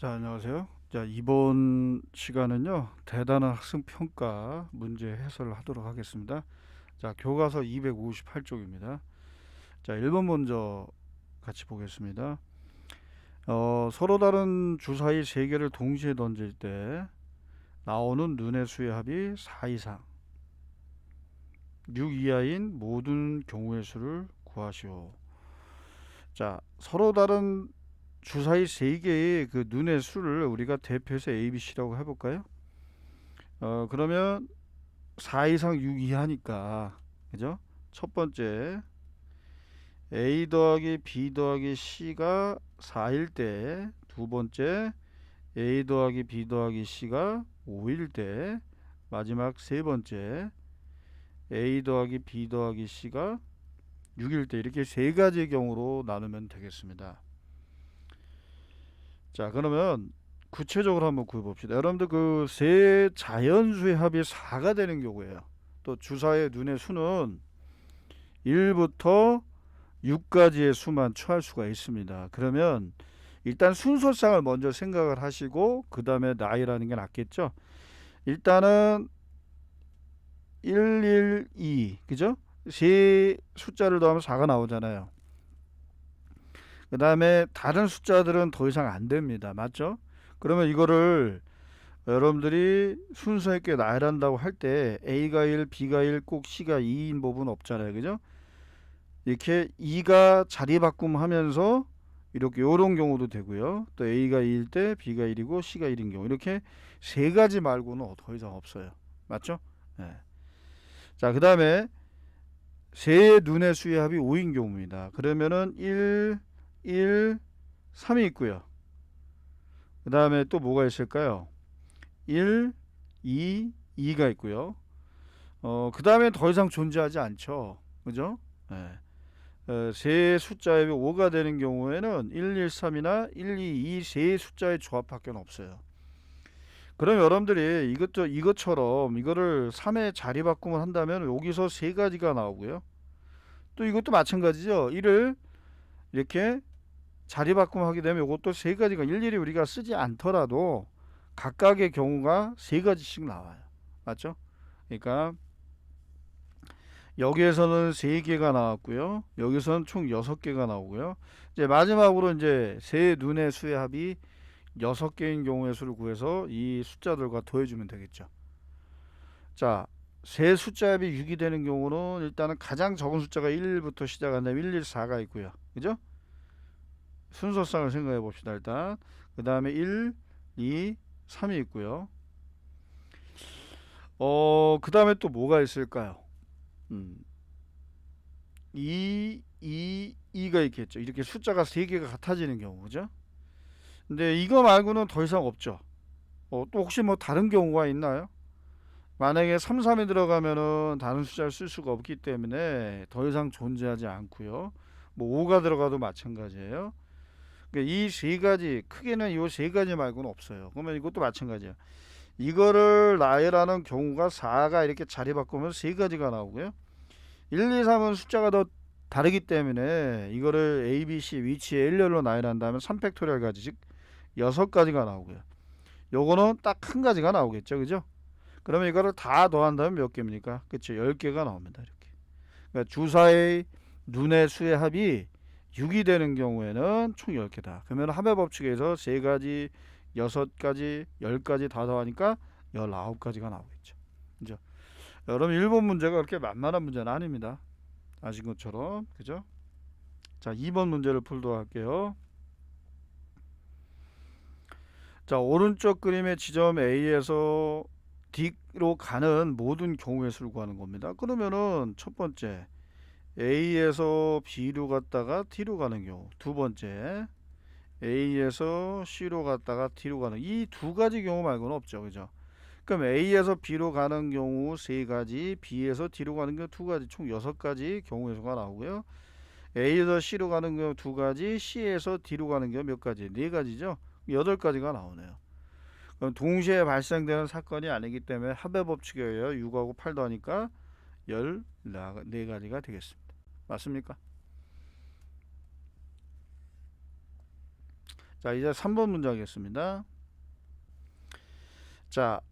자, 안녕하세요. 자, 이번 시간은요, 대단한 학생 평가 문제 해설을 하도록 하겠습니다. 자, 교과서 258쪽입니다. 자, 1번 먼저 같이 보겠습니다. 서로 다른 주사위 3개를 동시에 던질 때 나오는 눈의 수의 합이 4 이상, 6 이하인 모든 경우의 수를 구하시오. 자, 서로 다른 주사위 3개의 그 눈의 수를 우리가 대표해서 A, B, C라고 해볼까요? 그러면 4 이상 6 이하니까, 그죠? 첫 번째, A 더하기 B 더하기 C가 4일 때, 두 번째, A 더하기 B 더하기 C가 5일 때, 마지막 세 번째, A 더하기 B 더하기 C가 6일 때, 이렇게 세 가지 경우로 나누면 되겠습니다. 자, 그러면 구체적으로 한번 구해봅시다. 여러분들 그 세 자연수의 합이 4가 되는 경우예요. 또 주사의 눈의 수는 1부터 6까지의 수만 처할 수가 있습니다. 그러면 일단 순서상을 먼저 생각을 하시고 그 다음에 나이라는 게 낫겠죠. 일단은 1, 1, 2 그죠? 세 숫자를 더하면 4가 나오잖아요. 그 다음에 다른 숫자들은 더 이상 안 됩니다. 맞죠? 그러면 이거를 여러분들이 순서 있게 나열한다고 할 때 A가 1, B가 1, 꼭 C가 2인 법은 없잖아요. 그죠? 이렇게 2가 자리 바꿈하면서 이렇게 요런 경우도 되고요. 또 A가 2일 때 B가 1이고 C가 1인 경우 이렇게 세 가지 말고는 더 이상 없어요. 맞죠? 네. 자, 그 다음에 세 눈의 수의 합이 5인 경우입니다. 그러면은 1, 1, 3이 있고요. 그 다음에 또 뭐가 있을까요? 1, 2, 2가 있고요. 그 다음에 더 이상 존재하지 않죠. 그죠? 네. 세 숫자의 5가 되는 경우에는 1, 1, 3이나 1, 2, 이 세 숫자의 조합밖에 없어요. 그럼 여러분들이 이것처럼 이거를 3의 자리 바꿈을 한다면 여기서 세 가지가 나오고요. 또 이것도 마찬가지죠. 1을 이렇게 자리 바꿈하게 되면 이것도 세 가지가 일일이 우리가 쓰지 않더라도 각각의 경우가 세 가지씩 나와요. 맞죠? 그러니까 여기에서는 3개가 나왔고요. 여기서는 총 6개가 나오고요. 이제 마지막으로 이제 세 눈의 수의 합이 6개인 경우의 수를 구해서 이 숫자들과 더해주면 되겠죠. 자, 세 숫자 합이 6이 되는 경우는 일단은 가장 적은 숫자가 1부터 시작한다면 1, 1, 4가 있고요. 그죠? 순서상을 생각해 봅시다. 일단 그 다음에 1, 2, 3이 있고요. 그 다음에 또 뭐가 있을까요? 2, 2가 있겠죠. 이렇게 숫자가 3개가 같아지는 경우, 그죠? 근데 이거 말고는 더 이상 없죠. 또 혹시 뭐 다른 경우가 있나요? 만약에 3, 3이 들어가면은 다른 숫자를 쓸 수가 없기 때문에 더 이상 존재하지 않고요. 뭐 5가 들어가도 마찬가지예요. 그러니까 이 세 가지, 크게는 이 세 가지 말고는 없어요. 그러면 이것도 마찬가지예요. 이거를 나열하는 경우가 4가 이렇게 자리 바꾸면 세 가지가 나오고요. 1, 2, 3은 숫자가 더 다르기 때문에 이거를 A, B, C 위치에 일렬로 나열한다면 3팩토리얼 가지 즉 6가지가 나오고요. 요거는 딱 한 가지가 나오겠죠. 그죠? 그러면 이거를 다 더한다면 몇 개입니까? 그쵸? 10개가 나옵니다. 이렇게. 그러니까 주사의 눈의 수의 합이 6이 되는 경우에는 총 10개다. 그러면 합의 법칙에서 3가지, 6가지, 10가지 다 더하니까 19가지가 나오겠죠. 그죠? 여러분 1번 문제가 그렇게 만만한 문제는 아닙니다. 아신 것처럼. 그죠? 자, 2번 문제를 풀도록 할게요. 자, 오른쪽 그림의 지점 A에서 D로 가는 모든 경우의 수를 구하는 겁니다. 그러면은 첫 번째 A에서 B로 갔다가 D로 가는 경우, 두 번째 A에서 C로 갔다가 D로 가는 이 두 가지 경우 말고는 없죠. 그죠? 그럼 A에서 B로 가는 경우 세 가지, B에서 D로 가는 경우 두 가지, 총 6가지 경우의 수가 나오고요. A에서 C로 가는 경우 두 가지, C에서 D로 가는 경우 몇 가지? 네 가지죠. 8가지가 나오네요. 그럼 동시에 발생되는 사건이 아니기 때문에 합의 법칙에 의하여 6하고 8 더하니까 14가지가 되겠습니다. 맞습니까? 자, 이제 3번 문제 하겠습니다. 자,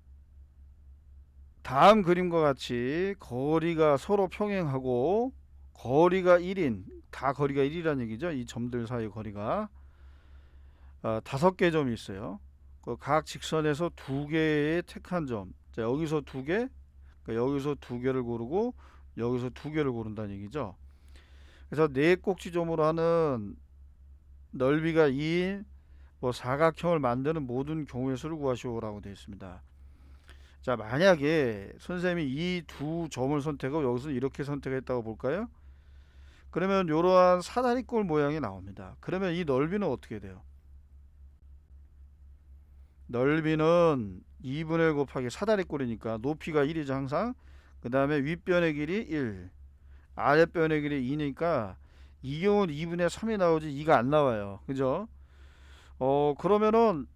다음 그림과 같이 거리가 서로 평행하고 거리가 1인, 다 거리가 1이라는 얘기죠. 이 점들 사이 거리가 5개 점이 있어요. 각 직선에서 2개의 택한 점. 자, 여기서 2개, 그러니까 여기서 2개를 고르고 여기서 2개를 고른다는 얘기죠. 그래서 네 꼭지점으로 하는 넓이가 2인 사각형을 만드는 모든 경우의 수를 구하시오라고 되어 있습니다. 자, 만약에 선생님이 이 두 점을 선택하고 여기서 이렇게 선택했다고 볼까요? 그러면 이러한 사다리꼴 모양이 나옵니다. 그러면 이 넓이는 어떻게 돼요? 넓이는 2분의 1 곱하기 사다리꼴이니까 높이가 1이죠 항상. 그 다음에 윗변의 길이 1, 아랫변의 길이 2니까 이 경우는 2분의 3이 나오지 2가 안 나와요. 그죠? 그러면은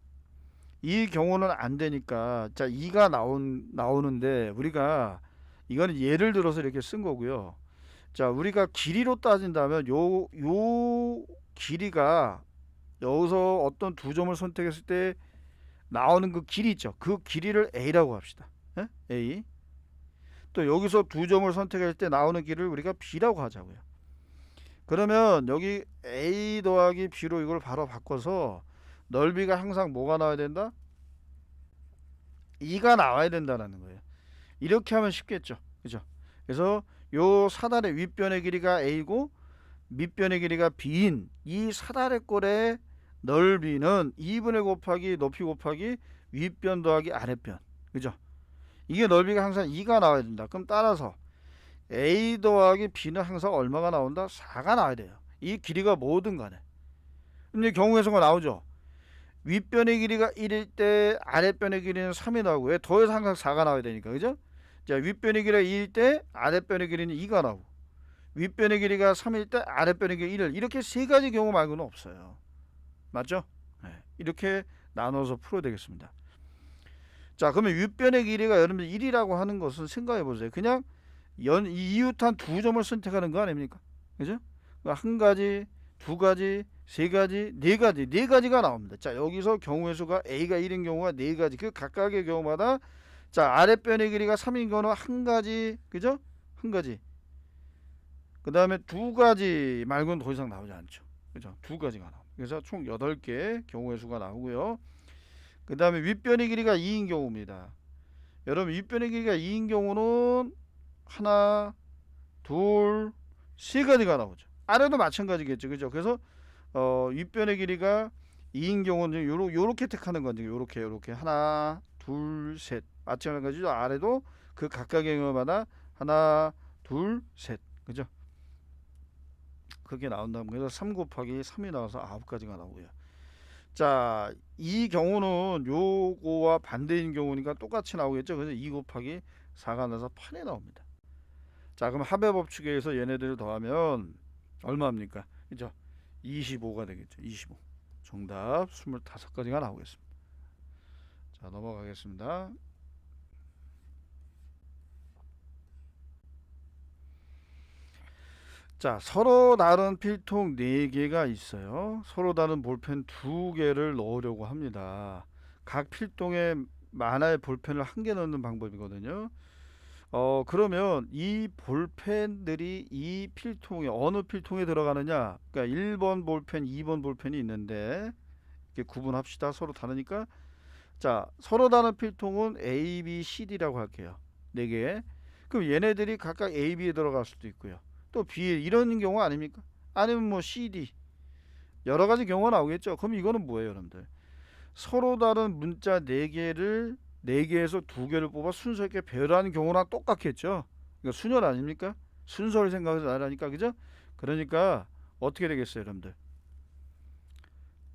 이 경우는 안 되니까 자 2가 나오는데 우리가 이거는 예를 들어서 이렇게 쓴 거고요. 자, 우리가 길이로 따진다면 요 길이가 여기서 어떤 두 점을 선택했을 때 나오는 그 길이 있죠. 그 길이를 A라고 합시다. 예? A. 또 여기서 두 점을 선택할 때 나오는 길을 우리가 B라고 하자고요. 그러면 여기 A 더하기 B로 이걸 바로 바꿔서 넓이가 항상 뭐가 나와야 된다? 2가 나와야 된다는 거예요. 이렇게 하면 쉽겠죠. 그죠? 그래서 요 사단의 윗변의 길이가 A고 밑변의 길이가 B인 이 사다리 꼴의 넓이는 2분의 곱하기 높이 곱하기 윗변 더하기 아랫변. 그죠? 이게 넓이가 항상 2가 나와야 된다. 그럼 따라서 A 더하기 B는 항상 얼마가 나온다? 4가 나와야 돼요. 이 길이가 뭐든 간에. 근데 경우에서가 나오죠. 윗변의 길이가 1일 때 아랫변의 길이는 3이 나오고 왜 더해서 항상 4가 나와야 되니까. 그죠? 자, 윗변의 길이가 2일 때 아랫변의 길이는 2가 나오고 윗변의 길이가 3일 때 아랫변의 길이 1을 이렇게 세 가지 경우 말고는 없어요. 맞죠? 네. 이렇게 나눠서 풀어야 되겠습니다. 자, 그러면 윗변의 길이가 여러분들 1이라고 하는 것은 생각해 보세요. 그냥 이웃한 두 점을 선택하는 거 아닙니까? 그죠? 한 가지, 두 가지, 세 가지, 네 가지, 네 가지가 나옵니다. 자, 여기서 경우의 수가 A가 1인 경우가 네 가지. 그 각각의 경우마다 자, 아랫변의 길이가 3인 경우는 한 가지, 그죠? 한 가지. 그 다음에 두 가지 말고는 더 이상 나오지 않죠. 그죠? 두 가지가 나옵니다. 그래서 총 8개 경우의 수가 나오고요. 그 다음에 윗변의 길이가 2인 경우입니다. 여러분 윗변의 길이가 2인 경우는 하나, 둘, 세 가지가 나오죠. 아래도 마찬가지겠죠. 그죠? 그래서 윗변의 길이가 2인 경우는 요렇게 택하는 건지 요렇게 하나, 둘, 셋. 마찬가지죠. 아래도 그 각각의 경우마다 하나, 둘, 셋. 그죠? 그게 나온다면 그래서 3 곱하기 3이 나와서 9가지가 나오고요. 자, 이 경우는 요거와 반대인 경우니까 똑같이 나오겠죠. 그래서 2 곱하기 4가 나서 8이 나옵니다. 자, 그럼 합의 법칙에 의해서 얘네들을 더하면 얼마입니까? 그죠? 25가 되겠죠. 25. 정답 25가지가 나오겠습니다. 자, 넘어가겠습니다. 자, 서로 다른 필통 4개가 있어요. 서로 다른 볼펜 2개를 넣으려고 합니다. 각 필통에 하나의 볼펜을 1개 넣는 방법이거든요. 그러면 이 볼펜들이 이 필통에 어느 필통에 들어가느냐? 그러니까 1번 볼펜, 2번 볼펜이 있는데 이렇게 구분합시다. 서로 다르니까. 자, 서로 다른 필통은 A, B, C, D라고 할게요. 4개. 그럼 얘네들이 각각 A, B에 들어갈 수도 있고요. 또 B 이런 경우 아닙니까? 아니면 뭐 CD 여러 가지 경우가 나오겠죠. 그럼 이거는 뭐예요, 여러분들? 서로 다른 문자 4개를 4개에서 2개를 뽑아 순서 있게 배열하는 경우랑 똑같겠죠. 이거 순열 아닙니까? 순서를 생각해서 나라니까, 그죠? 그러니까 어떻게 되겠어요, 여러분들?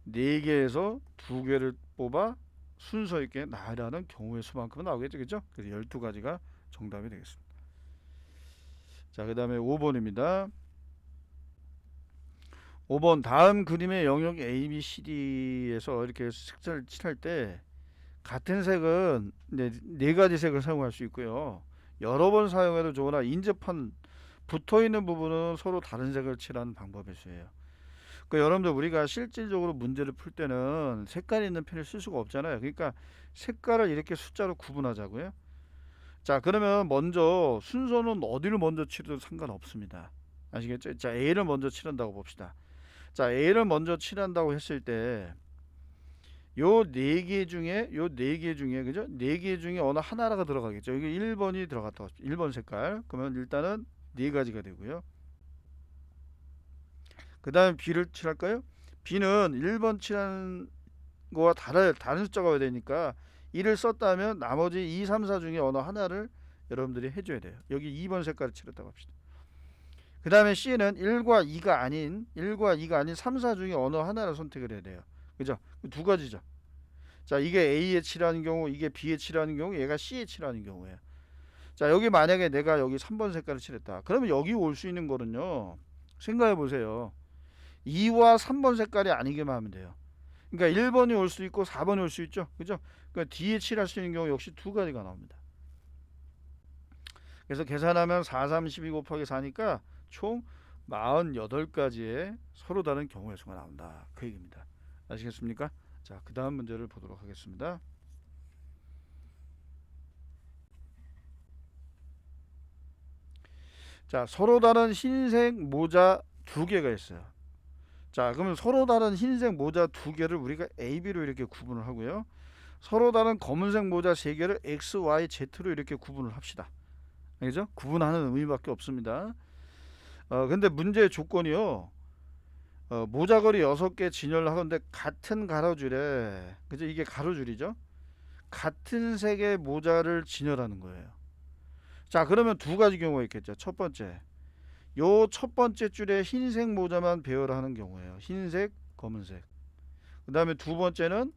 4개에서 2개를 뽑아 순서 있게 나열하는 경우의 수만큼 나오겠죠, 그죠? 그래서 12가지가 정답이 되겠습니다. 자, 그 다음에 5번입니다. 5번 다음 그림의 영역 A, B, C, D에서 이렇게 색깔을 칠할 때 같은 색은 네 가지 색을 사용할 수 있고요. 여러 번 사용해도 좋으나 인접한 붙어 있는 부분은 서로 다른 색을 칠하는 방법일 수예요. 그 여러분들 우리가 실질적으로 문제를 풀 때는 색깔이 있는 펜을 쓸 수가 없잖아요. 그러니까 색깔을 이렇게 숫자로 구분하자고요. 자, 그러면 먼저 순서는 어디를 먼저 치러도 상관없습니다. 아시겠죠? 자, A를 먼저 칠한다고 봅시다. 자, A를 먼저 칠한다고 했을 때 요 네 개 중에 그죠? 네 개 중에 어느 하나가 들어가겠죠. 여기 1번이 들어갔다고 합시다. 1번 색깔. 그러면 일단은 네 가지가 되고요. 그 다음 B를 칠할까요? B는 1번 칠한 거와 다른 숫자가 와야 되니까 1을 썼다면 나머지 2, 3, 4 중에 어느 하나를 여러분들이 해줘야 돼요. 여기 2번 색깔을 칠했다고 합시다. 그 다음에 C는 1과 2가 아닌 3, 4 중에 어느 하나를 선택을 해야 돼요. 그죠? 두 가지죠. 자, 이게 A에 칠하는 경우, 이게 B에 칠하는 경우, 얘가 C에 칠하는 경우예요. 자, 여기 만약에 내가 여기 3번 색깔을 칠했다. 그러면 여기 올 수 있는 거는요. 생각해 보세요. 2와 3번 색깔이 아니게만 하면 돼요. 그러니까 1번이 올 수 있고 4번이 올 수 있죠. 그죠? 그러니까 D에 칠할 수 있는 경우 역시 두 가지가 나옵니다. 그래서 계산하면 4, 3, 12 곱하기 4니까 총 48가지의 서로 다른 경우의 수가 나온다. 그 얘기입니다. 아시겠습니까? 자, 그 다음 문제를 보도록 하겠습니다. 자, 서로 다른 흰색 모자 두 개가 있어요. 자, 그러면 서로 다른 흰색 모자 두 개를 우리가 A, B로 이렇게 구분을 하고요. 서로 다른 검은색 모자 세 개를 X, Y, Z로 이렇게 구분을 합시다. 알겠죠? 구분하는 의미밖에 없습니다. 근데 문제의 조건이요. 모자걸이 6개 진열을 하건데 같은 가로줄에, 그죠? 이게 가로줄이죠? 같은 색의 모자를 진열하는 거예요. 자, 그러면 두 가지 경우가 있겠죠. 첫 번째, 요 첫 번째 줄에 흰색 모자만 배열하는 경우예요. 흰색, 검은색. 그 다음에 두 번째는,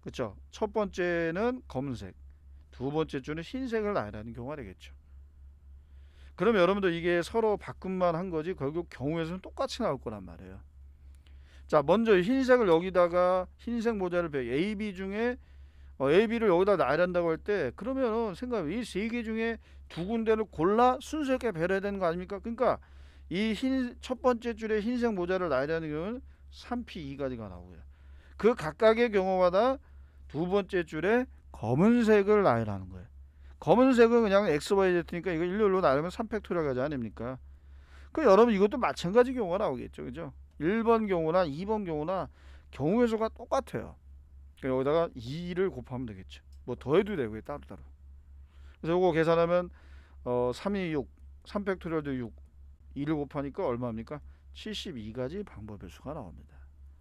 그쵸? 첫 번째는 검은색, 두 번째 줄은 흰색을 나열하는 경우가 되겠죠. 그럼 여러분들 이게 서로 바꿈만 한 거지 결국 경우에서는 똑같이 나올 거란 말이에요. 자, 먼저 흰색을 여기다가 흰색 모자를 A, B 중에 A, B를 여기다 나열한다고 할 때 그러면은 생각해, 이 세 개 중에 두 군데를 골라 순서 있게 배려해야 되는 거 아닙니까? 그러니까 이 흰 첫 번째 줄에 흰색 모자를 나열하는 경우는 3P 2가지가 나오고요. 그 각각의 경우마다 두 번째 줄에 검은색을 나열하는 거예요. 검은색은 그냥 X, Y, Z니까 이거 일렬로 나누면 3팩토리얼 가지 아닙니까? 그 여러분 이것도 마찬가지 경우가 나오겠죠. 그죠? 1번 경우나 2번 경우나 경우의 수가 똑같아요. 여기다가 2를 곱하면 되겠죠. 뭐 더해도 되고요. 따로따로. 그래서 이거 계산하면 3이 6, 3팩토리얼도 6, 2를 곱하니까 얼마입니까? 72가지 방법의 수가 나옵니다.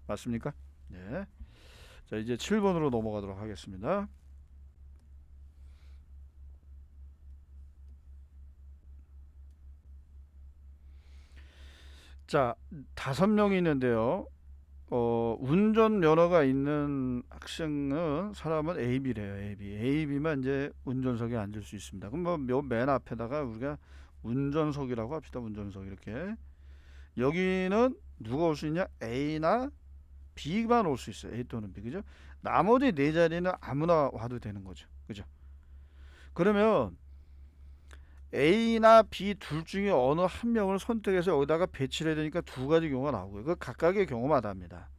맞습니까? 네. 자, 이제 7번으로 넘어가도록 하겠습니다. 자, 5명이 있는데요. 운전면허가 있는 사람은 A, B래요. A, B. A, B만 이제 운전석에 앉을 수 있습니다. 그럼 뭐 맨 앞에다가 우리가 운전석이라고 합시다. 운전석 이렇게. 여기는 누가 올 수 있냐? A나 B만 올 수 있어요. A 또는 B. 그죠? 나머지 네 자리는 아무나 와도 되는 거죠. 그죠? 그러면 A나 B 둘 중에 어느 한 명을 선택해서 여기다가 배치를 해야 되니까 두 가지 경우가 나오고요. 그 각각의 경우마다 합니다.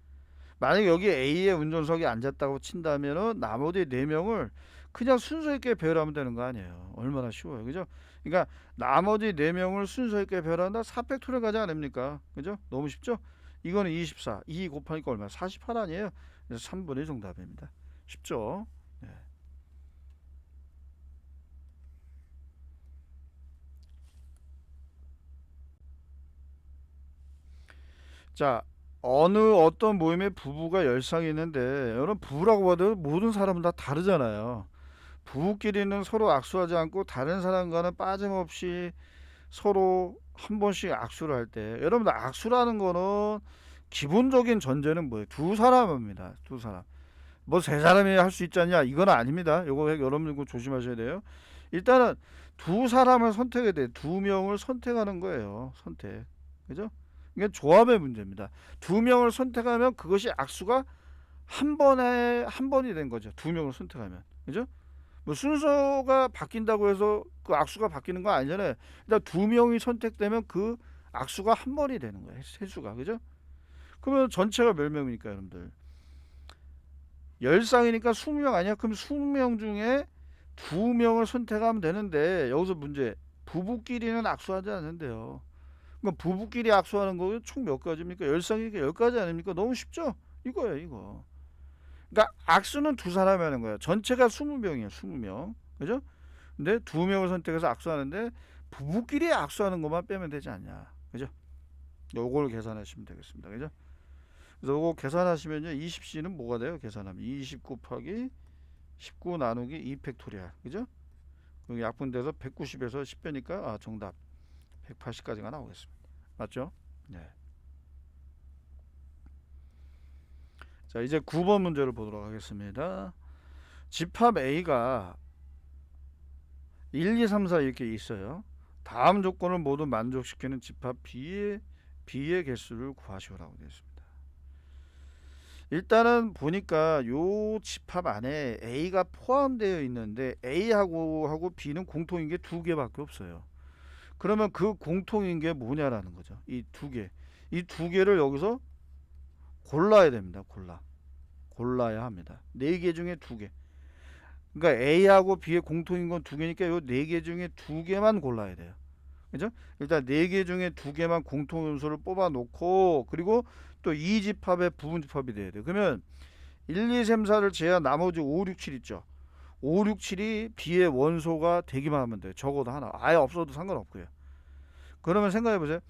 만약에 여기 A의 운전석에 앉았다고 친다면은 나머지 네 명을 그냥 순서 있게 배열하면 되는 거 아니에요. 얼마나 쉬워요. 그죠? 그러니까 나머지 네 명을 순서 있게 배열한다. 4팩토리얼 가지 아닙니까? 그죠? 너무 쉽죠? 이거는 24. 2 곱하니까 얼마? 48 아니에요? 그래서 3번이 정답입니다. 쉽죠? 네. 자, 어떤 모임에 부부가 열상이 있는데 여러분 부부라고 봐도 모든 사람은 다 다르잖아요. 부부끼리는 서로 악수하지 않고 다른 사람과는 빠짐없이 서로 한 번씩 악수를 할 때 여러분들 악수라는 거는 기본적인 전제는 뭐예요? 두 사람입니다. 두 사람. 뭐 세 사람이 할 수 있지 않냐? 이건 아닙니다. 이거 여러분들 그 조심하셔야 돼요. 일단은 두 사람을 선택해야 돼. 두 명을 선택하는 거예요. 선택. 그죠? 이게 조합의 문제입니다. 두 명을 선택하면 그것이 악수가 한 번이 된 거죠. 두 명을 선택하면. 그죠? 뭐 순서가 바뀐다고 해서 그 악수가 바뀌는 거 아니잖아요. 일단 두 명이 선택되면 그 악수가 한 번이 되는 거예요. 횟수가. 그죠? 그러면 전체가 몇 명입니까, 여러분들? 10쌍이니까 20명 아니야? 그럼 20명 중에 2명을 선택하면 되는데 여기서 문제. 부부끼리는 악수하지 않는데요. 그럼 부부끼리 악수하는 거 총 몇 가지입니까? 10쌍이니까 10가지 아닙니까? 너무 쉽죠? 이거예요, 이거. 그러니까 악수는 두 사람이 하는 거야. 전체가 20명이에요, 20명. 그죠? 근데 2명을 선택해서 악수하는데 부부끼리 악수하는 것만 빼면 되지 않냐. 그죠? 요걸 계산하시면 되겠습니다. 그죠? 그래서 요거 계산하시면요. 20C는 뭐가 돼요? 계산하면 20 곱하기 19 나누기 2 팩토리얼. 그죠? 여기 약분돼서 190에서 10 빼니까 정답 180까지가 나오겠습니다. 맞죠? 네. 자, 이제 9번 문제를 보도록 하겠습니다. 집합 A가 1, 2, 3, 4 이렇게 있어요. 다음 조건을 모두 만족시키는 집합 B의 개수를 구하시오라고 되어 있습니다. 일단은 보니까 요 집합 안에 A가 포함되어 있는데 A하고 B는 공통인 게 두 개밖에 없어요. 그러면 그 공통인 게 뭐냐라는 거죠. 이 두 개. 이 두 개를 여기서 골라야 됩니다. 골라야 합니다. 네 개 중에 두 개. 그러니까 A하고 B의 공통인 건 두 개니까 요 네 개 중에 두 개만 골라야 돼요. 그죠? 일단 네 개 중에 두 개만 공통 요소를 뽑아 놓고 그리고 또 이 집합의 부분 집합이 돼야 돼요. 그러면 1, 2, 3, 4를 제외한 나머지 5, 6, 7 있죠. 5, 6, 7이 B의 원소가 되기만 하면 돼요. 적어도 하나. 아예 없어도 상관없고요. 그러면 생각해 보세요.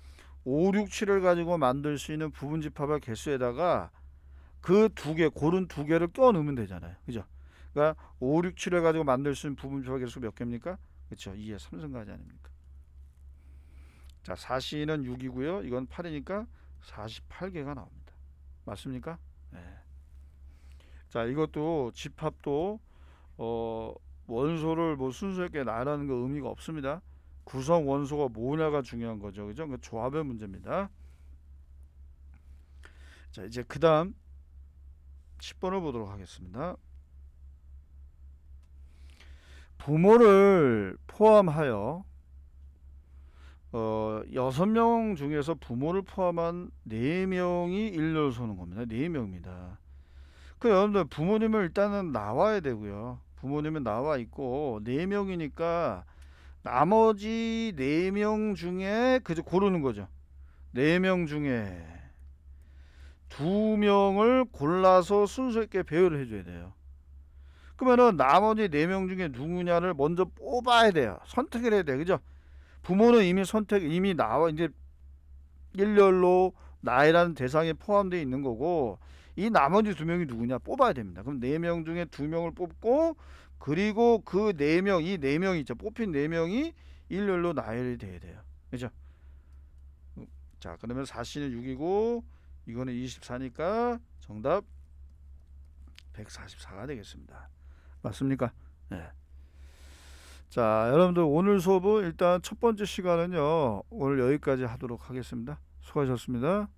5, 6, 7을 가지고 만들 수 있는 부분 집합의 개수에다가 그 두 개, 고른 두 개를 껴 넣으면 되잖아요. 그죠? 그러니까 5, 6, 7을 가지고 만들 수 있는 부분 집합의 개수 몇 개입니까? 그렇죠. 2의 3승가지 아닙니까? 자, 4C는 6이고요. 이건 8이니까 48개가 나옵니다. 맞습니까? 네. 자, 이것도 집합도 원소를 뭐 순수하게 나열하는 거 의미가 없습니다. 구성 원소가 뭐냐가 중요한 거죠. 그죠? 그 조합의 문제입니다. 자, 이제 그다음 10번을 보도록 하겠습니다. 부모를 포함하여 6명 중에서 부모를 포함한 4명이 일렬로 서는 겁니다. 4명입니다. 그 여러분들 부모님은 일단은 나와야 되고요. 부모님은 나와 있고 4명이니까 나머지 4명 중에 그저 고르는 거죠. 4명 중에 2명을 골라서 순서 있게 배열을 해줘야 돼요. 그러면은 나머지 4명 중에 누구냐를 먼저 뽑아야 돼요. 선택을 해야 돼. 그죠? 부모는 이미 나와 이제 일렬로 나이라는 대상에 포함되어 있는 거고 이 나머지 2명이 누구냐 뽑아야 됩니다. 그럼 4명 중에 2명을 뽑고 그리고 그 4명 이 4명이 있죠. 뽑힌 4명이 일렬로 나열이 돼야 돼요. 그죠? 자, 그러면 4C는 6이고 이거는 24니까 정답 144가 되겠습니다. 맞습니까? 네. 자, 여러분들 오늘 수업은 일단 첫 번째 시간은요 오늘 여기까지 하도록 하겠습니다. 수고하셨습니다.